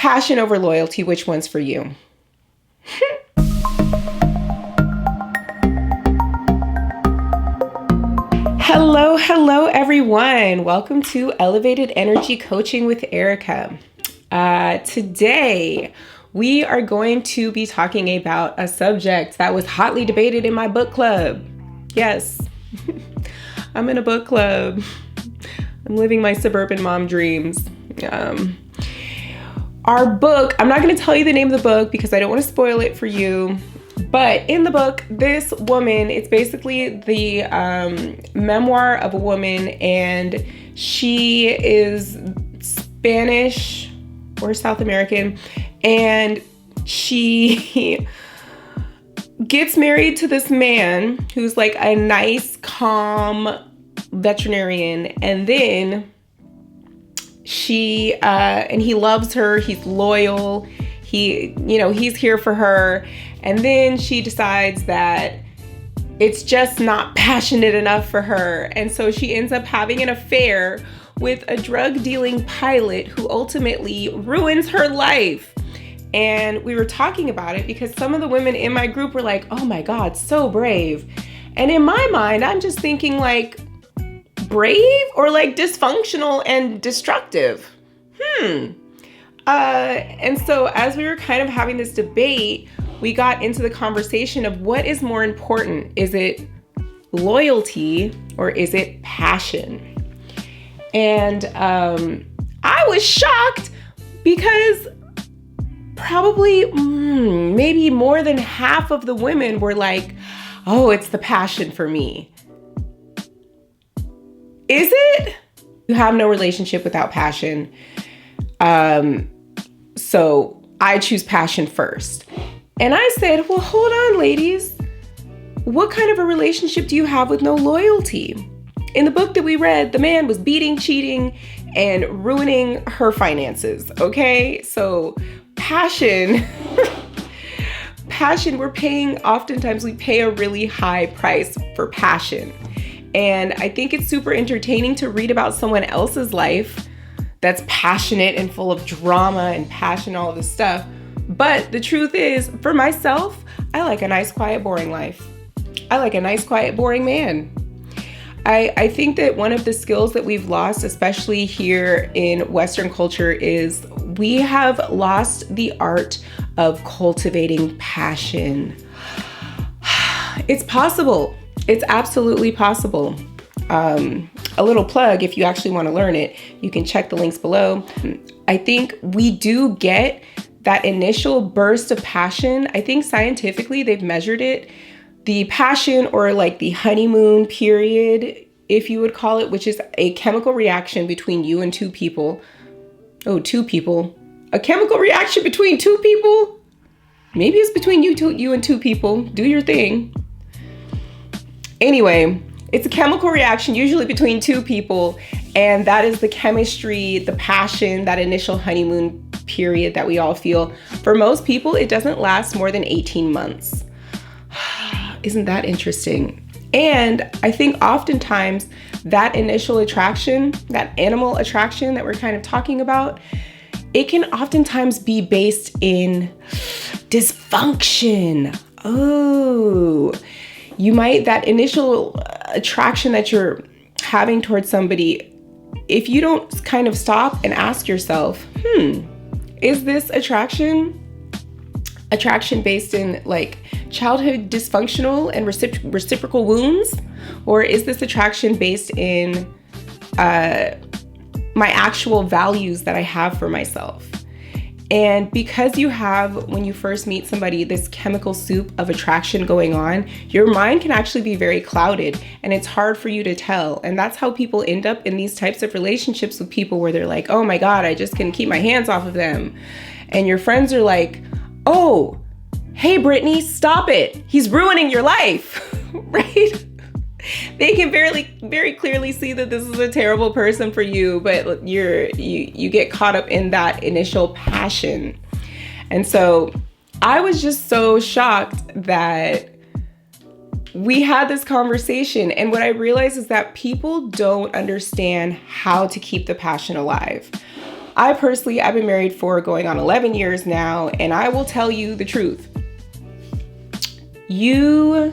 passion over loyalty, which one's for you? Hello, everyone. Welcome to Elevated Energy Coaching with Erica. Today, we are going to be talking about a subject that was hotly debated in my book club. Yes, I'm in a book club. I'm living my suburban mom dreams. Our book, I'm not going to tell you the name of the book because I don't want to spoil it for you. But in the book, this woman, it's basically the memoir of a woman, and she is Spanish or South American, and she gets married to this man who's like a nice, calm veterinarian, and then and he loves her, he's loyal, he's here for her. And then she decides that it's just not passionate enough for her. And so she ends up having an affair with a drug dealing pilot who ultimately ruins her life. And we were talking about it because some of the women in my group were like, oh my God, so brave. And in my mind, I'm just thinking like, brave or like dysfunctional and destructive? And so as we were kind of having this debate, we got into the conversation of what is more important. Is it loyalty or is it passion? And I was shocked because probably maybe more than half of the women were like, oh, it's the passion for me. Is it? You have no relationship without passion. So I choose passion first. And I said, well, hold on, ladies. What kind of a relationship do you have with no loyalty? In the book that we read, the man was beating, cheating, and ruining her finances. Okay, so passion, oftentimes we pay a really high price for passion. And I think it's super entertaining to read about someone else's life that's passionate and full of drama and passion, all this stuff. But the truth is, for myself, I like a nice, quiet, boring life. I like a nice, quiet, boring man. I think that one of the skills that we've lost, especially here in Western culture, is we have lost the art of cultivating passion. It's possible. It's absolutely possible. A little plug, if you actually want to learn it, you can check the links below. I think we do get that initial burst of passion. I think scientifically they've measured it. The passion, or like the honeymoon period, if you would call it, which is a chemical reaction between you and two people. Oh, two people. A chemical reaction between two people? Maybe it's between you and two people. Do your thing. Anyway, it's a chemical reaction usually between two people, and that is the chemistry, the passion, that initial honeymoon period that we all feel. For most people, it doesn't last more than 18 months. Isn't that interesting? And I think oftentimes that initial attraction, that animal attraction that we're kind of talking about, it can oftentimes be based in dysfunction. Oh, that initial attraction that you're having towards somebody, if you don't kind of stop and ask yourself, is this attraction based in like childhood dysfunctional and reciprocal wounds? Or is this attraction based in my actual values that I have for myself? And because you have, when you first meet somebody, this chemical soup of attraction going on, your mind can actually be very clouded and it's hard for you to tell. And that's how people end up in these types of relationships with people where they're like, oh my God, I just can't keep my hands off of them. And your friends are like, oh, hey, Brittany, stop it. He's ruining your life, right? They can very clearly see that this is a terrible person for you, but you get caught up in that initial passion. And so I was just so shocked that we had this conversation. And what I realized is that people don't understand how to keep the passion alive. I've been married for going on 11 years now, and I will tell you the truth. You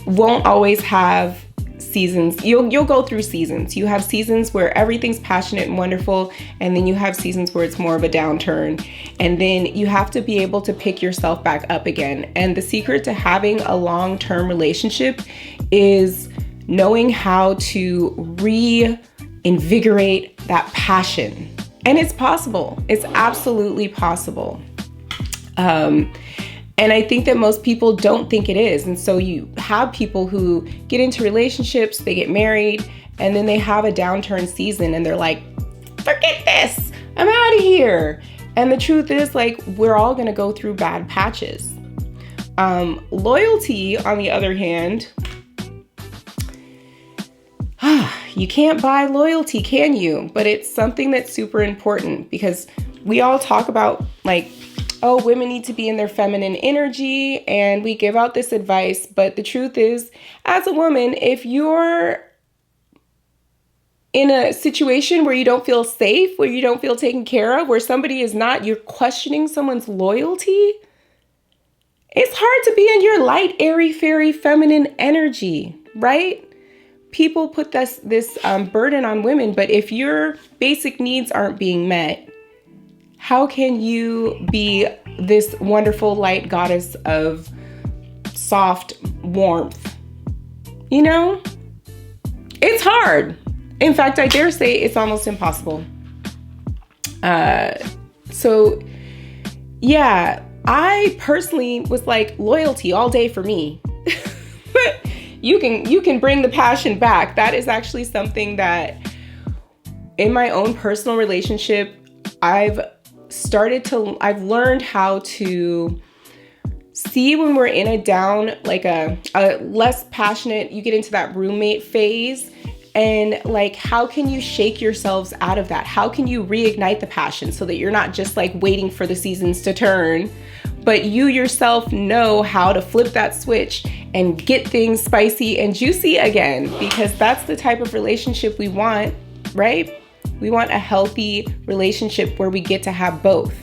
won't always have seasons. You'll go through seasons. You have seasons where everything's passionate and wonderful, and then you have seasons where it's more of a downturn. And then you have to be able to pick yourself back up again. And the secret to having a long-term relationship is knowing how to reinvigorate that passion. And it's possible. It's absolutely possible. And I think that most people don't think it is. And so you have people who get into relationships, they get married, and then they have a downturn season and they're like, forget this, I'm out of here. And the truth is, like, we're all gonna go through bad patches. Loyalty, on the other hand, you can't buy loyalty, can you? But it's something that's super important because we all talk about, like, oh, women need to be in their feminine energy, and we give out this advice. But the truth is, as a woman, if you're in a situation where you don't feel safe, where you don't feel taken care of, where somebody is not, you're questioning someone's loyalty, it's hard to be in your light, airy, fairy, feminine energy, right? People put this burden on women, but if your basic needs aren't being met, how can you be this wonderful light goddess of soft warmth? You know, it's hard. In fact, I dare say it's almost impossible. So yeah, I personally was like, loyalty all day for me. But you can bring the passion back. That is actually something that in my own personal relationship, I've learned how to see when we're in a down, like a less passionate, you get into that roommate phase, and like, how can you shake yourselves out of that? How can you reignite the passion so that you're not just like waiting for the seasons to turn, but you yourself know how to flip that switch and get things spicy and juicy again, because that's the type of relationship we want, right? We want a healthy relationship where we get to have both.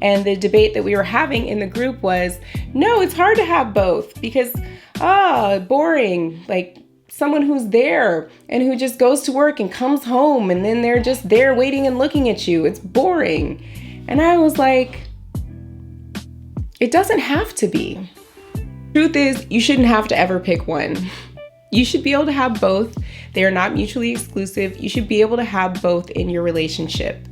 And the debate that we were having in the group was, no, it's hard to have both because, boring. Like someone who's there and who just goes to work and comes home and then they're just there waiting and looking at you. It's boring. And I was like, it doesn't have to be. Truth is, you shouldn't have to ever pick one. You should be able to have both. They are not mutually exclusive. You should be able to have both in your relationship.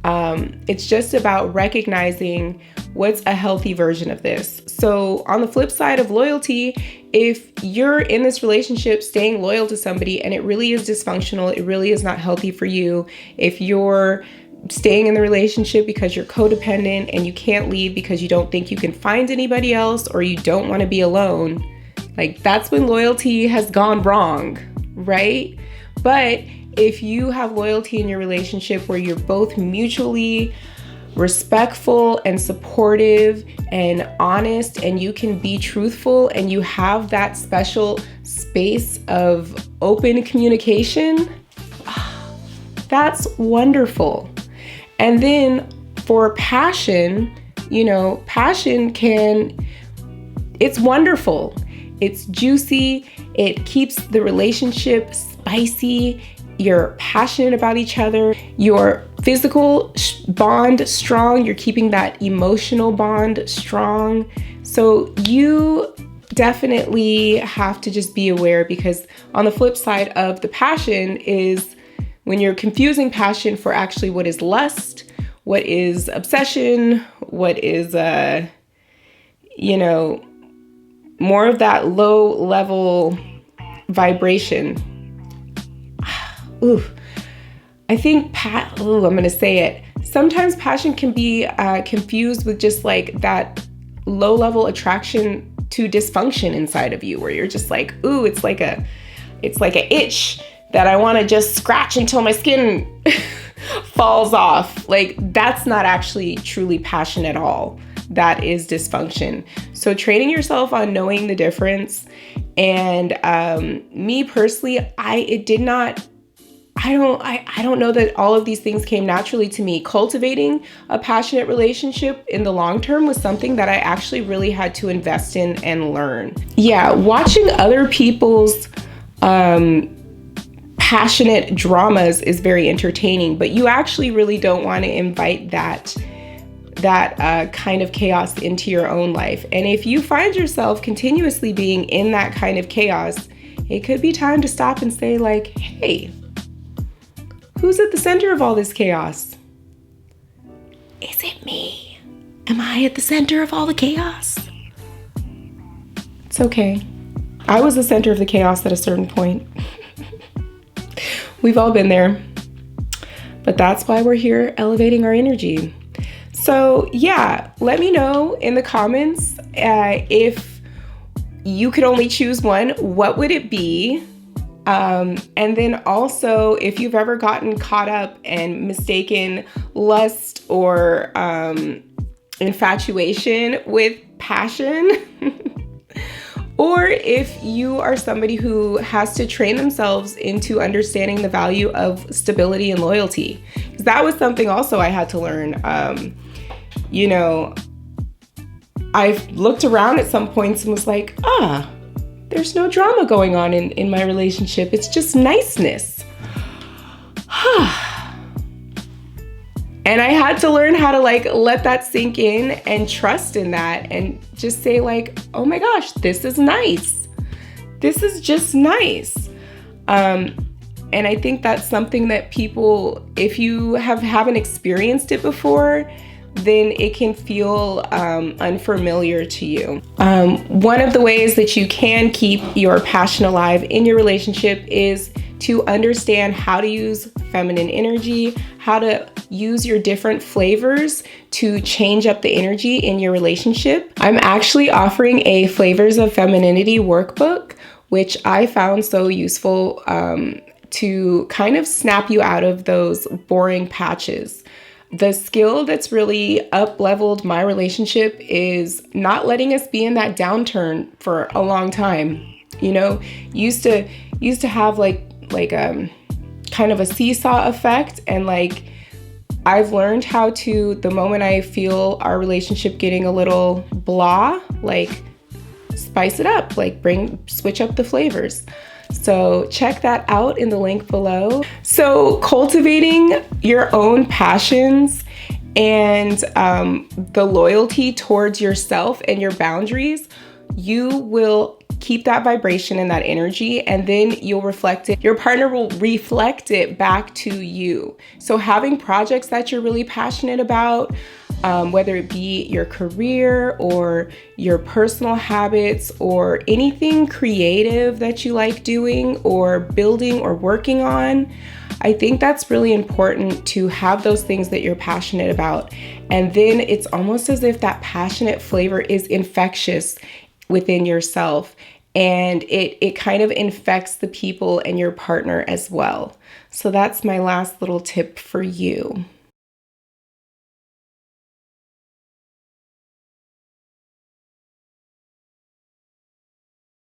It's just about recognizing what's a healthy version of this. So on the flip side of loyalty, if you're in this relationship staying loyal to somebody and it really is dysfunctional, it really is not healthy for you, if you're staying in the relationship because you're codependent and you can't leave because you don't think you can find anybody else or you don't want to be alone, like that's when loyalty has gone wrong, right? But if you have loyalty in your relationship where you're both mutually respectful and supportive and honest and you can be truthful and you have that special space of open communication, that's wonderful. And then for passion, it's wonderful. It's juicy. It keeps the relationship spicy. You're passionate about each other. Your physical bond strong. You're keeping that emotional bond strong. So you definitely have to just be aware, because on the flip side of the passion is when you're confusing passion for actually what is lust, what is obsession, what is, more of that low level vibration. Ooh, I think, I'm going to say it. Sometimes passion can be confused with just like that low level attraction to dysfunction inside of you, where you're just like, ooh, it's like a itch that I want to just scratch until my skin falls off. Like that's not actually truly passion at all. That is dysfunction. So training yourself on knowing the difference. And me personally, it did not I don't know that all of these things came naturally to me. Cultivating a passionate relationship in the long term was something that I actually really had to invest in and learn. Yeah, watching other people's passionate dramas is very entertaining, but you actually really don't want to invite that kind of chaos into your own life. And if you find yourself continuously being in that kind of chaos, it could be time to stop and say, like, hey, who's at the center of all this chaos? Is it me? Am I at the center of all the chaos? It's okay. I was the center of the chaos at a certain point. We've all been there. But that's why we're here elevating our energy. So yeah, let me know in the comments if you could only choose one, what would it be? And then also, if you've ever gotten caught up and mistaken lust or infatuation with passion, or if you are somebody who has to train themselves into understanding the value of stability and loyalty. Because that was something also I had to learn. I've looked around at some points and was like, there's no drama going on in my relationship. It's just niceness. And I had to learn how to let that sink in and trust in that and just say like, oh my gosh, this is nice. This is just nice. And I think that's something that people, if you haven't experienced it before, then it can feel unfamiliar to you. One of the ways that you can keep your passion alive in your relationship is to understand how to use feminine energy, how to use your different flavors to change up the energy in your relationship. I'm actually offering a Flavors of Femininity workbook, which I found so useful to kind of snap you out of those boring patches. The skill that's really up-leveled my relationship is not letting us be in that downturn for a long time. Used to have like kind of a seesaw effect, and I've learned how to, the moment I feel our relationship getting a little blah, spice it up, switch up the flavors. So check that out in the link below. So cultivating your own passions and the loyalty towards yourself and your boundaries, you will keep that vibration and that energy, and then you'll reflect it. Your partner will reflect it back to you. So having projects that you're really passionate about, whether it be your career or your personal habits or anything creative that you like doing or building or working on, I think that's really important to have those things that you're passionate about. And then it's almost as if that passionate flavor is infectious within yourself, and it kind of infects the people and your partner as well. So that's my last little tip for you.